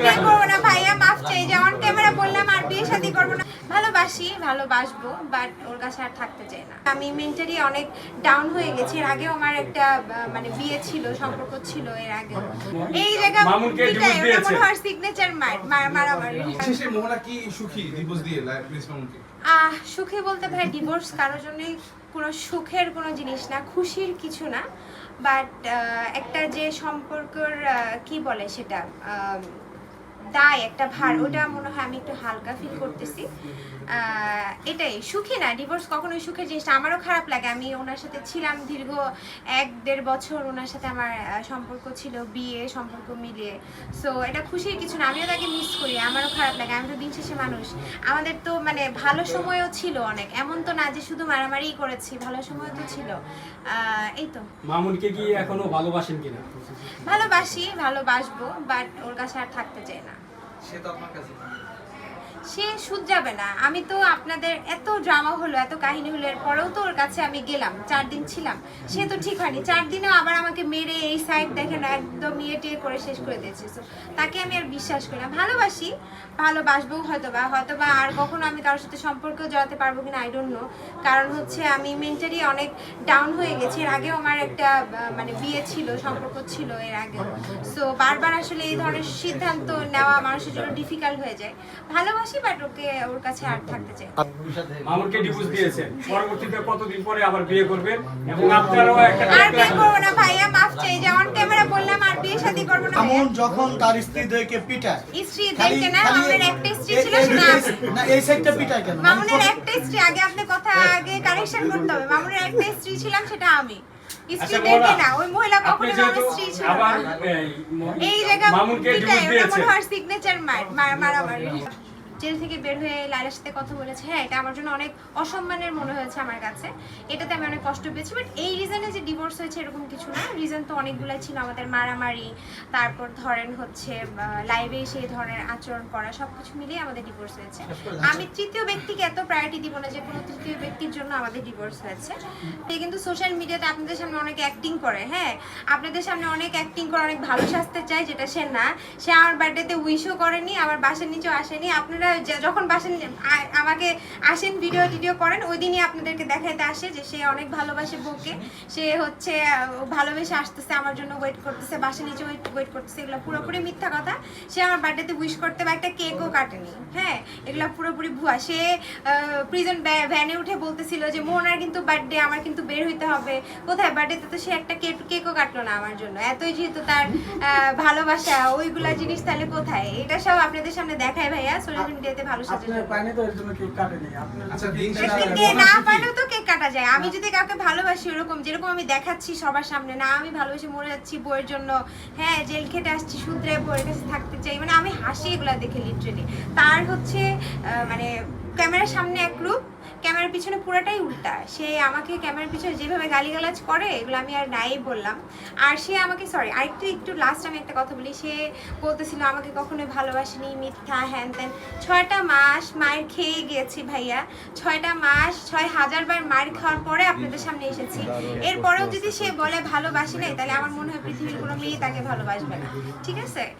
বিয়ে করবো না ভাইয়া, মাফ চাই, যে অন ক্যামেরা বললাম আর বিয়ে শাদী করবো না। ভালোবাসি, ভালোবাসবো, বাট ওর কাছে আর থাকতে চাই না। আমি মেন্টালি অনেক ডাউন হয়ে গেছি। এর আগেও আমার একটা মানে বিয়ে ছিল, সম্পর্ক ছিল এর আগে। এই জায়গা সিগনেচার মারামারি। শেষে মোহনা কি সুখী ডিভোর্স দিয়ে প্রিন্স মামুনকে? সুখী বলতে ভাই ডিভোর্স কারোর জন্যই কোনো সুখের কোনো জিনিস না, খুশির কিছু না। বাট একটা যে সম্পর্কের কি বলে সেটা দায়, একটা ভার, ওটা মনে হয় আমি একটু হালকা ফিল করতেছি। এটাই, সুখী না, ডিভোর্স কখনোই সুখের জিনিসটা। আমারও খারাপ লাগে, আমি ওনার সাথে ছিলাম দীর্ঘ 1-1.5 বছর, ওনার সাথে আমার সম্পর্ক ছিল, বিয়ে সম্পর্ক মিলিয়ে। সো এটা খুশির কিছু না, আমিও তাকে মিস করি, আমারও খারাপ লাগে। আমি তো দিন শেষে মানুষ, আমাদের তো মানে ভালো সময়ও ছিল অনেক, এমন তো না যে শুধু মারামারিই করেছি, ভালো সময় তো ছিল। এই তো। মামুনকে কি এখনো ভালোবাসেন কিনা? ভালোবাসি, ভালোবাসবো, বাট ওর কাছে আর থাকতে চাই না। সে তো আপনার কাছে সে যাবে না। আমি তো আপনাদের এত ড্রামা হলো, এত কাহিনী হলো, এর পরেও তো ওর কাছে আমি গেলাম, 4 দিন ছিলাম, সে তো ঠিক হয়নি। 4 দিনেও আবার আমাকে মেরে এই সাইড দেখেন একদম টিয়ে করে শেষ করে দিয়েছে। সো তাকে আমি আর বিশ্বাস করি না। ভালোবাসি, ভালোবাসবো হয়তোবা আর কখনো আমি কারোর সাথে সম্পর্ক জড়াতে পারবো কিনা আই ডোন্ট নো। কারণ হচ্ছে আমি মেন্টালি অনেক ডাউন হয়ে গেছি। এর আগেও আমার একটা মানে বিয়ে ছিল, সম্পর্ক ছিল এর আগে। সো বারবার আসলে এই ধরনের সিদ্ধান্ত নেওয়া মানুষের জন্য ডিফিকাল্ট হয়ে যায়। ভালোবাসি, বাট ওর কাছে আর থাকতে চাই। মামুনকে ডিভোর্স দিয়েছেন, পরবর্তীতে কতদিন পরে আবার বিয়ে করবেন এবং আপনারাও একটা আর বিয়ে করবো না ভাইয়া, মাফ চাই, যে অন ক্যামেরা বললাম আর বিয়ে শাদী করবো না। মামুন যখন তার স্ত্রীদেরকে পিটায়, স্ত্রীদেরকে না, মামুনের একটা স্ত্রী ছিল, না এই সাইডটা পিটায় কেন? মামুনের একটা স্ত্রী, আগে আপনি কথা আগে কারেকশন করতে হবে। মামুনের একটা স্ত্রী ছিলাম, সেটা আমি। স্ত্রীদেরকে না, ওই মহিলা কখনো আমার স্ত্রী ছিল না। এই জায়গা মামুনকে ডিভোর্স দিয়েছেন, সিগনেচার মারামারি। জেল থেকে বের হয়ে লাইলার সাথে কথা বলেছে, হ্যাঁ এটা আমার জন্য অনেক অসম্মানের মনে হয়েছে আমার কাছে, এটাতে আমি অনেক কষ্ট পেয়েছি। বাট এই রিজনে যে ডিভোর্স হয়েছে এরকম কিছু না, রিজন তো অনেকগুলাই ছিল। আমাদের মারামারি, তারপর ধরেন হচ্ছে লাইভে সেই ধরনের আচরণ করা, সবকিছু মিলিয়ে আমাদের ডিভোর্স হয়েছে। আমি তৃতীয় ব্যক্তিকে এত প্রায়োরিটি দিব না যে কোনো তৃতীয় ব্যক্তির জন্য আমাদের ডিভোর্স হয়েছে। কিন্তু সোশ্যাল মিডিয়াতে আপনাদের সামনে অনেক অ্যাক্টিং করে, হ্যাঁ আপনাদের সামনে অনেক অ্যাক্টিং করে, অনেক ভালো সাজতে চায়, যেটা সে না। সে আমার বার্থডেতে উইশও করেনি, আমার বাসার নিচেও আসেনি। আপনারা যখন বাসেন আমাকে আসেন ভিডিও করেন, ওই দিনই আপনাদেরকে দেখাইতে আসে যে সে অনেক ভালোবাসে বউকে, সে হচ্ছে ভালোবেসে আসতেছে, আমার জন্য ওয়েট করতেছে, বাসার নিচে ওয়েট করতেছে। এগুলো পুরোপুরি মিথ্যা কথা। সে আমার বার্থডেতে উইশ করতে বা একটা কেকও কাটেনি, হ্যাঁ এগুলো পুরোপুরি ভুয়া। সে প্রিজন ভ্যানে উঠে বলতেছিল যে মোহনার কিন্তু বার্থডে, আমার কিন্তু বের হইতে হবে। কোথায় বার্থডেতে তো সে একটা কেকও কাটলো না আমার জন্য, এতই যেহেতু তার ভালোবাসা, ওইগুলা জিনিস তাহলে কোথায়? এটা সব আপনাদের সামনে দেখায় ভাইয়া সোশ্যাল মিডিয়াতে। ভালো সাজানো পায়নি তো এর জন্য কেক কাটেনি। আচ্ছা দিন শেষে না পারলেও তো কেক কাটা যায়। আমি যদি কাউকে ভালোবাসি ওরকম, যেরকম আমি দেখাচ্ছি সবার সামনে, না আমি ভালোবেসে মরে যাচ্ছি বউয়ের জন্য, হ্যাঁ জেল খেটে আসছি শুধরে বউয়ের কাছে থাকতে চাই, মানে আমি হাসি এগুলা দেখে লিটারেলি। তার হচ্ছে মানে ক্যামেরার সামনে এক রূপ, ক্যামেরার পিছনে পুরোটাই উল্টা। সে আমাকে ক্যামেরার পিছনে যেভাবে গালিগালাজ করে এগুলো আমি আর নাই বললাম। আর সে আমাকে সরি একটু লাস্ট আমি একটা কথা বলি। সে বলতেছিল আমাকে কখনোই ভালোবাসেনি, মিথ্যা হ্যান ত্যান। 6টা মাস মায়ের খেয়ে গিয়েছি ভাইয়া, 6টা মাস 6000 বার মায়ের খাওয়ার পরে আপনাদের সামনে এসেছি। এরপরেও যদি সে বলে ভালোবাসি নাই, তাহলে আমার মনে হয় পৃথিবীর কোনো মেয়ে তাকে ভালোবাসবে না। ঠিক আছে।